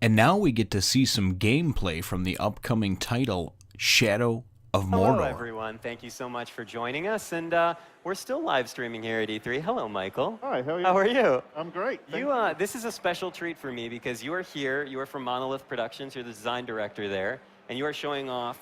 And now we get to see some gameplay from the upcoming title, Shadow of Mordor. Hello, everyone. Thank you so much for joining us. And we're still live streaming here at E3. Hello, Michael. Hi, how are you? How are you? I'm great. Thank you. This is a special treat for me because you are here. You are from Monolith Productions. You're the design director there. And you are showing off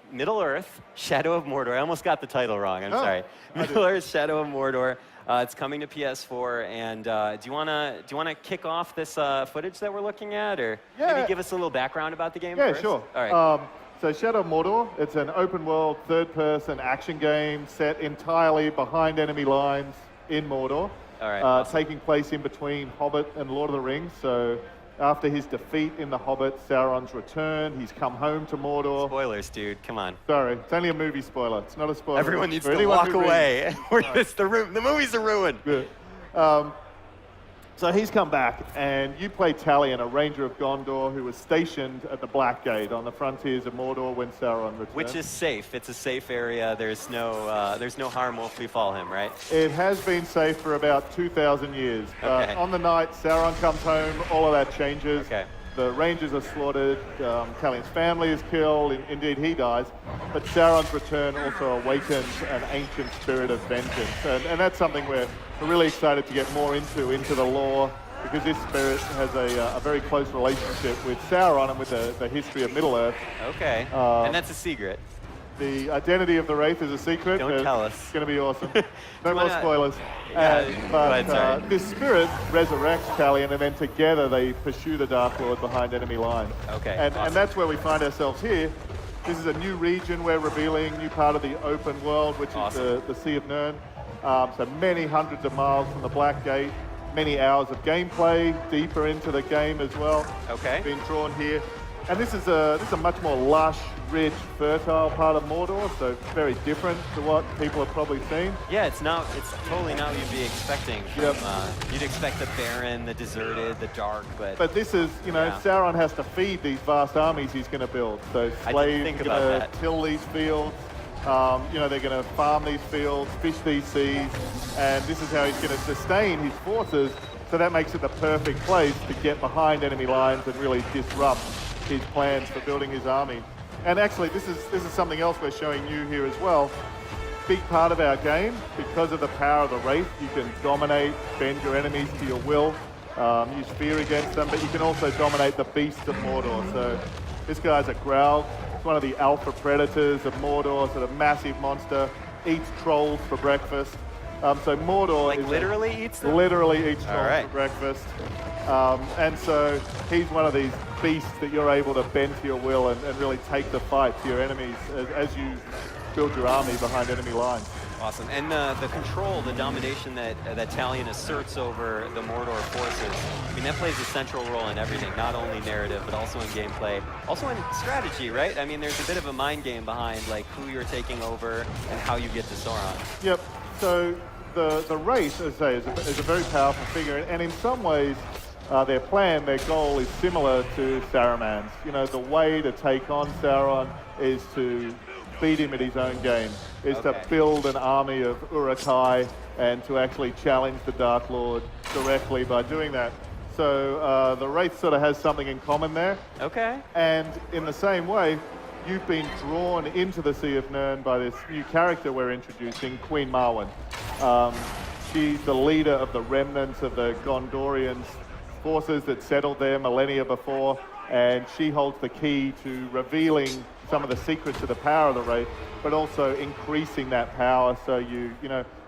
Middle-earth, Shadow of Mordor. I almost got the title wrong. I'm sorry. Middle-earth, Shadow of Mordor. It's coming to PS4, and do you wanna kick off this footage that we're looking at, or maybe give us a little background about the game first? Sure. All right. So Shadow of Mordor, it's an open-world, third-person action game set entirely behind enemy lines in Mordor. All right. Awesome. Taking place in between Hobbit and Lord of the Rings. So after his defeat in The Hobbit, Sauron's return, he's come home to Mordor. Spoilers, dude. Come on. Sorry, it's only a movie spoiler. It's not a spoiler. Everyone needs to walk away. The movies are ruined. Good. So he's come back, and you play Talion, a ranger of Gondor who was stationed at the Black Gate on the frontiers of Mordor when Sauron returned. Which is safe. It's a safe area. There's no harm will befall him, right? It has been safe for about 2,000 years. Okay. On the night Sauron comes home, all of that changes. Okay. The rangers are slaughtered, Talion's family is killed, indeed he dies, but Sauron's return also awakens an ancient spirit of vengeance. And that's something we're really excited to get more into the lore, because this spirit has a very close relationship with Sauron and with the history of Middle-earth. Okay, and that's a secret. The identity of the Wraith is a secret. Don't tell us. It's going to be awesome. No more spoilers. But this spirit resurrects Talion, and then together they pursue the Dark Lord behind enemy lines. Okay. And that's where we find ourselves here. This is a new region we're revealing, new part of the open world, which is the Sea of Nirn. So many hundreds of miles from the Black Gate, many hours of gameplay, deeper into the game as well. Okay. Being drawn here. And this is a much more lush, rich, fertile part of Mordor, so very different to what people have probably seen. Yeah, it's totally not what you'd be expecting. You'd expect the barren, the deserted, the dark, but this is, Sauron has to feed these vast armies he's going to build. So slaves are going to till these fields. They're going to farm these fields, fish these seas, and this is how he's going to sustain his forces. So that makes it the perfect place to get behind enemy lines and really disrupt his plans for building his army. And actually, this is something else we're showing you here as well. Big part of our game, because of the power of the Wraith, you can dominate, bend your enemies to your will, use fear against them, but you can also dominate the beasts of Mordor. So this guy's a Graug. It's one of the alpha predators of Mordor, sort of massive monster, eats trolls for breakfast. So Mordor literally eats them? Literally eats trolls for breakfast. And so he's one of these beasts that you're able to bend to your will and really take the fight to your enemies as you build your army behind enemy lines. Awesome. And the control, the domination that Talion asserts over the Mordor forces, I mean, that plays a central role in everything, not only narrative, but also in gameplay, also in strategy, right? I mean, there's a bit of a mind game behind, like, who you're taking over and how you get to Sauron. Yep. So the Wraith, as I say, is a very powerful figure, and in some ways, their plan, their goal is similar to Saruman's. The way to take on Sauron is to beat him at his own game, is to build an army of Uruk-hai and to actually challenge the Dark Lord directly by doing that. So the Wraith sort of has something in common there. Okay. And in the same way, you've been drawn into the Sea of Nirn by this new character we're introducing, Queen Marwen. She's the leader of the remnants of the Gondorians' forces that settled there millennia before, and she holds the key to revealing some of the secrets of the power of the Wraith, but also increasing that power so you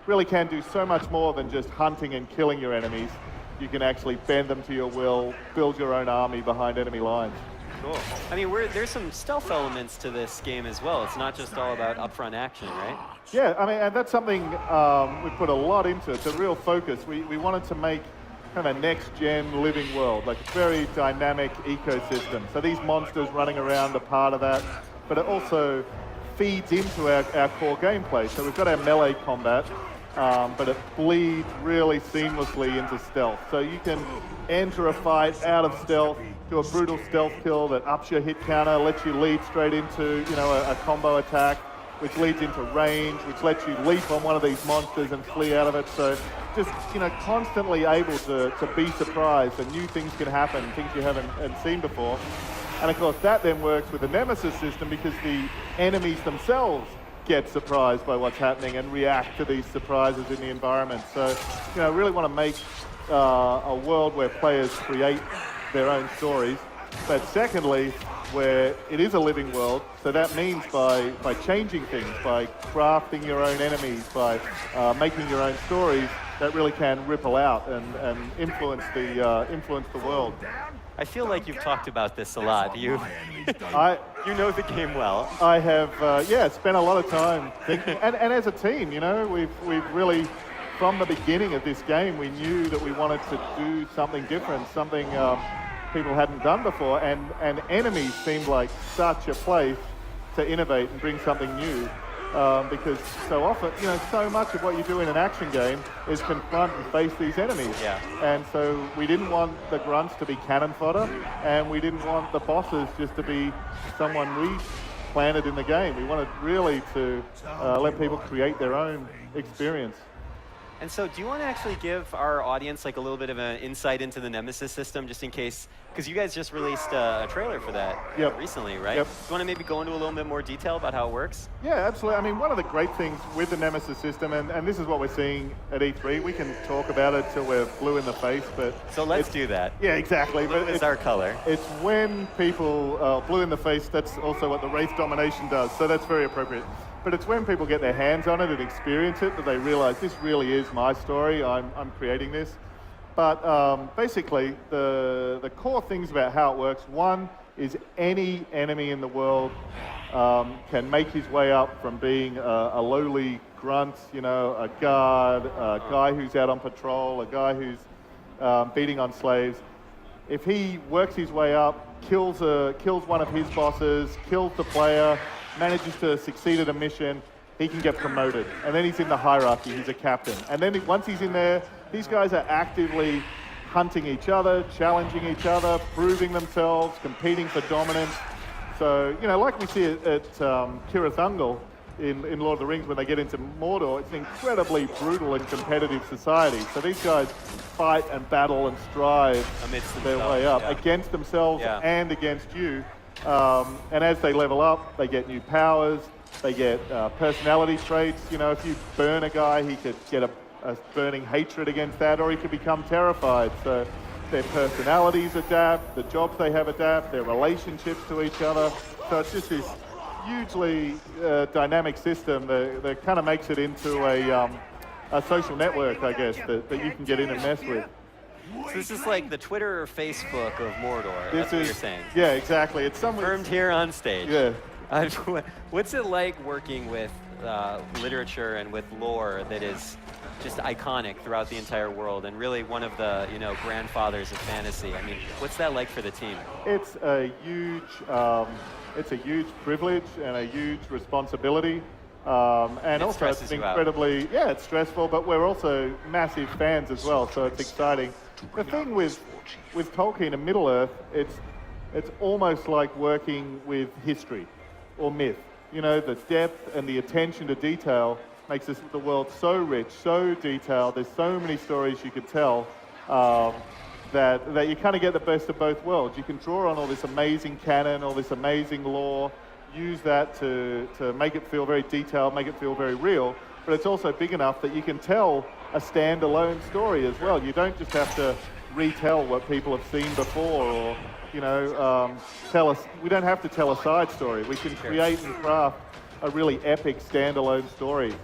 really can do so much more than just hunting and killing your enemies. You can actually bend them to your will, build your own army behind enemy lines. Cool. I mean, there's some stealth elements to this game as well. It's not just all about upfront action, right? Yeah, I mean, and that's something we put a lot into. It's a real focus. We wanted to make kind of a next-gen living world, like a very dynamic ecosystem. So these monsters running around are part of that, but it also feeds into our core gameplay. So we've got our melee combat, but it bleeds really seamlessly into stealth. So you can enter a fight out of stealth, do a brutal stealth kill that ups your hit counter, lets you lead straight into a combo attack. which leads into range, which lets you leap on one of these monsters and flee out of it. So just, constantly able to be surprised, and new things can happen, things you haven't seen before. And of course, that then works with the Nemesis system because the enemies themselves get surprised by what's happening and react to these surprises in the environment. So, I really want to make a world where players create their own stories. But secondly, where it is a living world, so that means by changing things, by crafting your own enemies, by making your own stories, that really can ripple out and influence the world. I feel like you've talked about this a lot. You know the game well. I have, spent a lot of time thinking, and as a team, we've really, from the beginning of this game, we knew that we wanted to do something different, something people hadn't done before, and enemies seemed like such a place to innovate and bring something new. Because so often, so much of what you do in an action game is confront and face these enemies. Yeah. And so we didn't want the grunts to be cannon fodder, and we didn't want the bosses just to be someone we planted in the game. We wanted really to let people create their own experience. And so do you want to actually give our audience like a little bit of an insight into the Nemesis system, just in case, because you guys just released a trailer for that recently, right? Yep. Do you want to maybe go into a little bit more detail about how it works? Yeah, absolutely. I mean, one of the great things with the Nemesis system, and this is what we're seeing at E3, we can talk about it till we're blue in the face, but... So let's do that. Yeah, exactly. Blue is our color. It's when people, blue in the face, that's also what the race domination does, so that's very appropriate. But it's when people get their hands on it and experience it that they realize this really is my story, I'm creating this. But basically, the core things about how it works, one is any enemy in the world can make his way up from being a lowly grunt, a guard, a guy who's out on patrol, a guy who's beating on slaves. If he works his way up, kills one of his bosses, kills the player, manages to succeed at a mission, he can get promoted. And then he's in the hierarchy, he's a captain. And then once he's in there, these guys are actively hunting each other, challenging each other, proving themselves, competing for dominance. So, like we see at Cirith Ungol in Lord of the Rings when they get into Mordor, it's an incredibly brutal and competitive society. So these guys fight and battle and strive amidst their way up against themselves and against you. And as they level up, they get new powers, they get personality traits. If you burn a guy, he could get a burning hatred against that, or he could become terrified. So their personalities adapt, the jobs they have adapt, their relationships to each other. So it's just this hugely dynamic system that kind of makes it into a social network, I guess, that you can get in and mess with. So this is like the Twitter or Facebook of Mordor. That's what you're saying. Yeah, exactly. It's confirmed here on stage. Yeah. What's it like working with literature and with lore that is just iconic throughout the entire world and really one of the grandfathers of fantasy? I mean, what's that like for the team? It's a huge privilege and a huge responsibility. And also it's incredibly, it's stressful, but we're also massive fans as well, so it's exciting. The thing with Tolkien and Middle-earth, it's almost like working with history or myth. The depth and the attention to detail makes the world so rich, so detailed. There's so many stories you could tell that you kind of get the best of both worlds. You can draw on all this amazing canon, all this amazing lore, use that to make it feel very detailed, make it feel very real, but it's also big enough that you can tell a standalone story as well. You don't just have to retell what people have seen before, or we don't have to tell a side story. We can create and craft a really epic standalone story.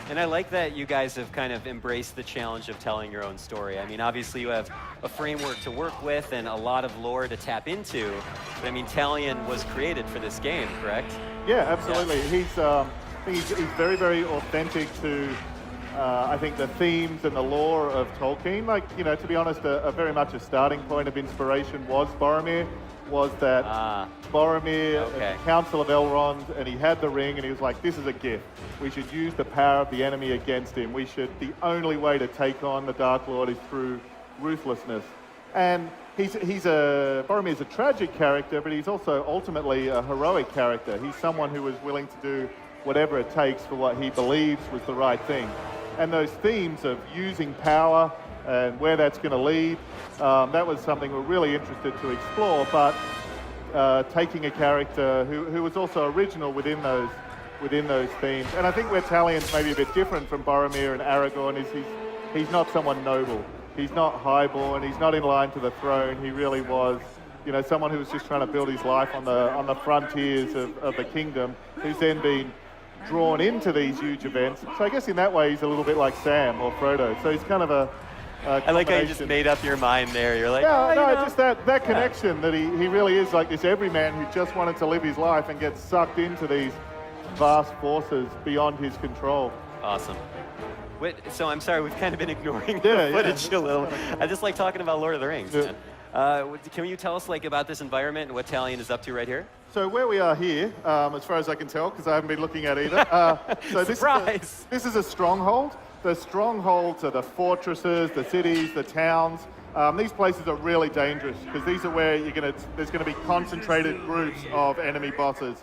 And I like that you guys have kind of embraced the challenge of telling your own story. I mean, obviously you have a framework to work with and a lot of lore to tap into. But I mean, Talion was created for this game, correct? Yeah, absolutely. Yeah. He's very, very authentic to, I think, the themes and the lore of Tolkien. To be honest, very much a starting point of inspiration was Boromir. Was that Boromir, Council of Elrond, and he had the ring, and he was like, this is a gift. We should use the power of the enemy against him. The only way to take on the Dark Lord is through ruthlessness. And Boromir's a tragic character, but he's also ultimately a heroic character. He's someone who was willing to do whatever it takes for what he believes was the right thing. And those themes of using power and where that's going to lead, that was something we're really interested to explore, but taking a character who was also original within those themes. And I think where Talion's maybe a bit different from Boromir and Aragorn is he's not someone noble. He's not highborn. He's not in line to the throne. He really was, you know, someone who was just trying to build his life on the frontiers of the kingdom, who's then been drawn into these huge events. So I guess in that way he's a little bit like Sam or Frodo. So he's kind of a I like how you just made up your mind there. You're like, yeah, no, just that connection that he really is like this everyman who just wanted to live his life and gets sucked into these vast forces beyond his control. Awesome. So I'm sorry, we've kind of been ignoring the footage a little. I just like talking about Lord of the Rings, man. Can you tell us about this environment and what Talion is up to right here? So where we are here, as far as I can tell, because I haven't been looking at either. So Surprise! This is a stronghold. The strongholds are the fortresses, the cities, the towns. These places are really dangerous because these are where there's going to be concentrated groups of enemy bosses.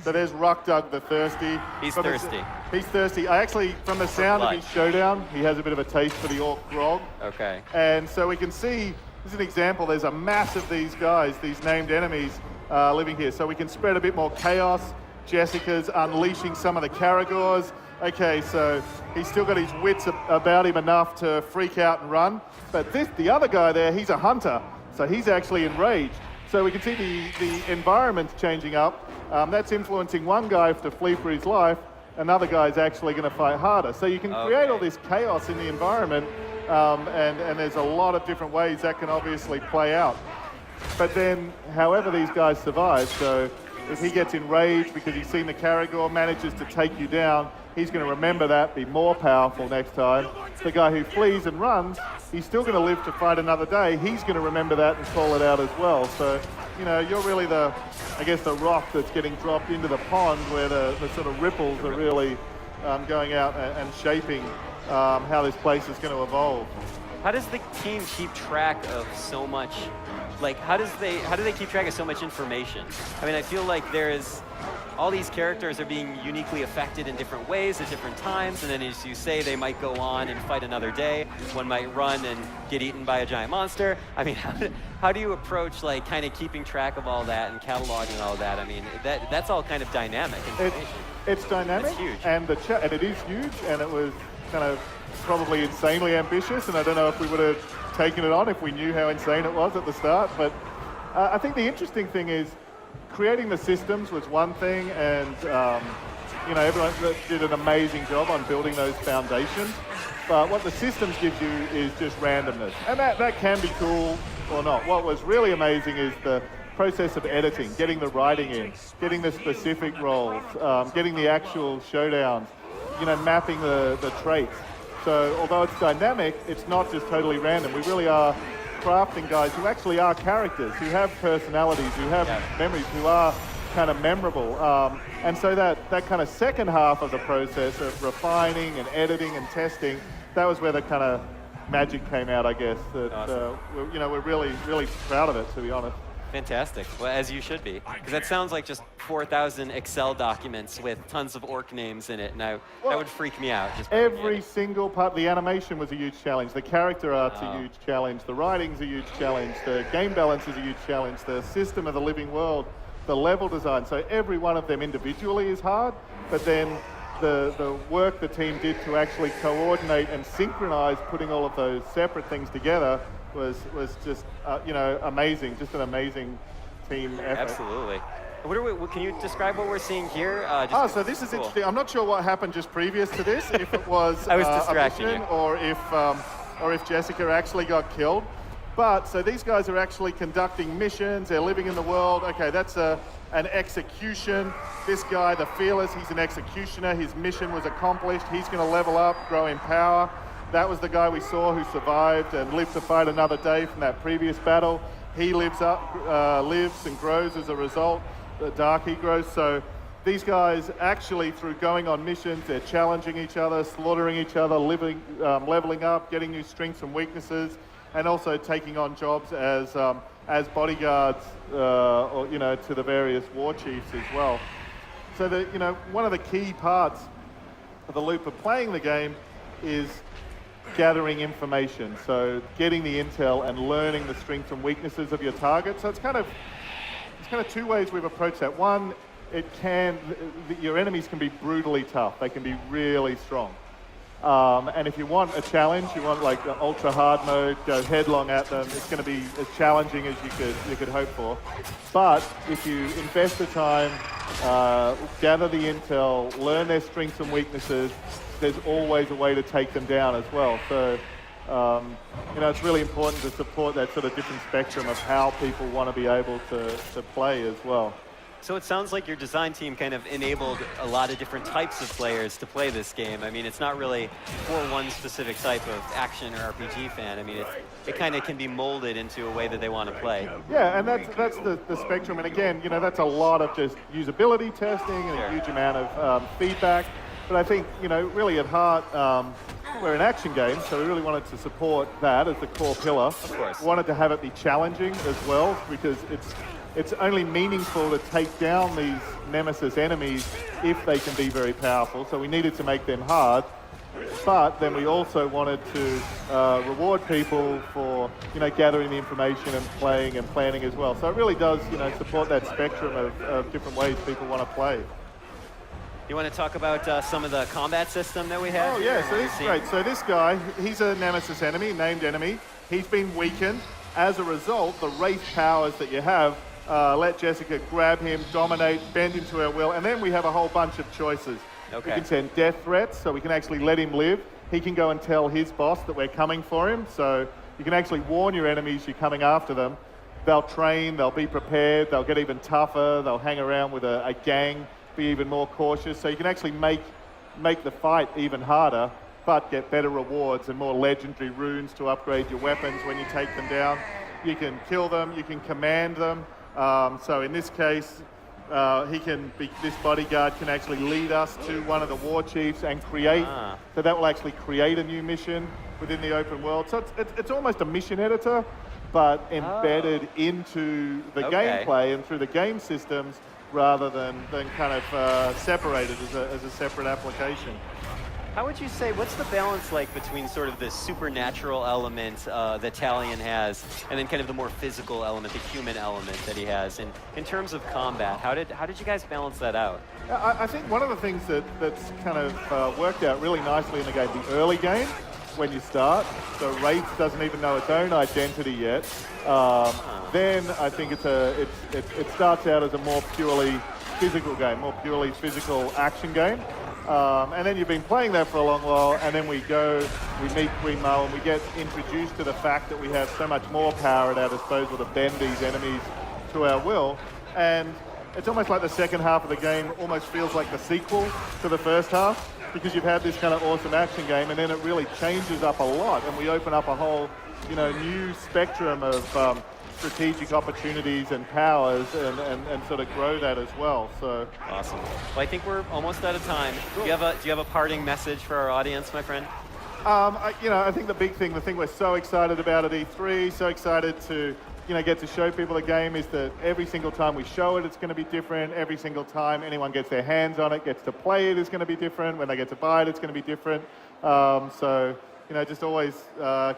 So there's Rukdug the Thirsty. He's thirsty. He's thirsty. I actually, from the sound of his showdown, he has a bit of a taste for the orc grog. Okay. And so we can see, this is an example, there's a mass of these guys, these named enemies living here. So we can spread a bit more chaos. Jessica's unleashing some of the Caragors. Okay, so he's still got his wits about him enough to freak out and run. But the other guy there, he's a hunter, so he's actually enraged. So we can see the environment's changing up. That's influencing one guy to flee for his life. Another guy's actually going to fight harder. So you can create all this chaos in the environment, and there's a lot of different ways that can obviously play out. But then, however these guys survive, so if he gets enraged because he's seen the Caragor, manages to take you down, he's going to remember that, be more powerful next time. The guy who flees and runs, he's still going to live to fight another day. He's going to remember that and call it out as well. So, you know, you're really the rock that's getting dropped into the pond where the sort of ripples are really going out and shaping how this place is going to evolve. How does the team keep track of so much? How do they keep track of so much information? I mean, I feel like all these characters are being uniquely affected in different ways at different times, and then as you say, they might go on and fight another day. One might run and get eaten by a giant monster. I mean, how do you approach kind of keeping track of all that and cataloging all that? I mean, that's all kind of dynamic information. It's dynamic, it's huge. and it is huge, and it was kind of probably insanely ambitious, and I don't know if we would have taken it on if we knew how insane it was at the start, but I think the interesting thing is creating the systems was one thing, and you know, everyone did an amazing job on building those foundations, but what the systems gives you is just randomness, and that can be cool or not. What was really amazing is the process of editing, getting the writing in, getting the specific roles, getting the actual showdowns, you know, mapping the traits. So although it's dynamic, it's not just totally random. We really are crafting guys who actually are characters, who have personalities, who have memories, who are kind of memorable. And so that kind of second half of the process of refining and editing and testing, that was where the kind of magic came out, I guess. That awesome. We're really, really proud of it, to be honest. Fantastic. Well, as you should be. Because that sounds like just 4,000 Excel documents with tons of orc names in it, and that would freak me out. Every single part, the animation was a huge challenge. The character art's a huge challenge. The writing's a huge challenge. The game balance is a huge challenge. The system of the living world, the level design. So every one of them individually is hard, but then the work the team did to actually coordinate and synchronize putting all of those separate things together was just amazing, just an amazing team effort. Absolutely. Can you describe what we're seeing here? So this is interesting. I'm not sure what happened just previous to this, if it was I was distracting a mission or if Jessica actually got killed. But so these guys are actually conducting missions. They're living in the world. Okay, that's an execution. This guy, the Fearless, he's an executioner. His mission was accomplished. He's going to level up, grow in power. That was the guy we saw who survived and lived to fight another day from that previous battle. He lives and grows as a result. The dark he grows. So these guys actually, through going on missions, they're challenging each other, slaughtering each other, leveling up, getting new strengths and weaknesses, and also taking on jobs as bodyguards, to the various war chiefs as well. So that, you know, one of the key parts of the loop of playing the game is gathering information. So getting the intel and learning the strengths and weaknesses of your target. So it's kind of two ways we've approached that. One, your enemies can be brutally tough. They can be really strong. And if you want a challenge, you want like the ultra hard mode, go headlong at them, it's going to be as challenging as you could hope for. But if you invest the time, gather the intel, learn their strengths and weaknesses, there's always a way to take them down as well. So, you know, it's really important to support that sort of different spectrum of how people want to be able to play as well. So it sounds like your design team kind of enabled a lot of different types of players to play this game. I mean, it's not really for one specific type of action or RPG fan. I mean, it kind of can be molded into a way that they want to play. Yeah, and that's the spectrum. And again, you know, that's a lot of just usability testing and a huge amount of feedback. But I think, you know, really at heart, we're an action game, so we really wanted to support that as the core pillar. Of course. We wanted to have it be challenging as well, because it's only meaningful to take down these nemesis enemies if they can be very powerful. So we needed to make them hard, but then we also wanted to reward people for, you know, gathering the information and playing and planning as well. So it really does, you know, support that spectrum of different ways people want to play. You want to talk about some of the combat system that we have? Oh yeah, so this is great. So this guy, he's a nemesis enemy, named enemy. He's been weakened. As a result, the wraith powers that you have let Jessica grab him, dominate, bend into her will, and then we have a whole bunch of choices. Okay. We can send death threats, so we can actually let him live. He can go and tell his boss that we're coming for him, so you can actually warn your enemies you're coming after them. They'll train, they'll be prepared, they'll get even tougher, they'll hang around with a gang, be even more cautious, so you can actually make the fight even harder, but get better rewards and more legendary runes to upgrade your weapons when you take them down. You can kill them, you can command them. So in this case, this bodyguard can actually lead us to one of the war chiefs and create, so that will actually create a new mission within the open world. So it's almost a mission editor, but embedded into the gameplay and through the game systems, rather than kind of separated as a separate application. How would you say, what's the balance like between sort of the supernatural element that Talion has, and then kind of the more physical element, the human element that he has? And in terms of combat, how did you guys balance that out? I think one of the things that's kind of worked out really nicely in the game, the early game, when you start, so Wraith doesn't even know its own identity yet. Then I think it starts out as a more purely physical game, more purely physical action game. And then you've been playing that for a long while, and then we meet Queen Mao, and we get introduced to the fact that we have so much more power at our disposal to bend these enemies to our will. And it's almost like the second half of the game almost feels like the sequel to the first half, because you've had this kind of awesome action game, and then it really changes up a lot, and we open up a whole, you know, new spectrum of strategic opportunities and powers, and sort of grow that as well. So awesome. Well, I think we're almost out of time. Cool. Do you have a parting message for our audience, my friend? I think the thing we're so excited about at E3, so excited to, you know, get to show people the game, is that every single time we show it, it's going to be different. Every single time anyone gets their hands on it, gets to play it, is going to be different. When they get to buy it, it's going to be different. So, you know, just always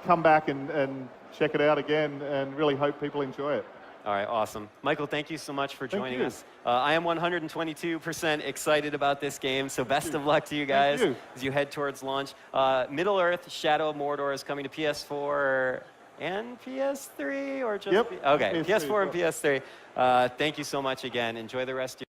come back and check it out again, and really hope people enjoy it. All right, awesome. Michael, thank you so much for joining us. I am 122% excited about this game, so best of luck to you guys as you head towards launch. Middle-earth: Shadow of Mordor is coming to PS4 and PS3, or just... Yep. Okay, PS3, PS4 and PS3. Thank you so much again. Enjoy the rest of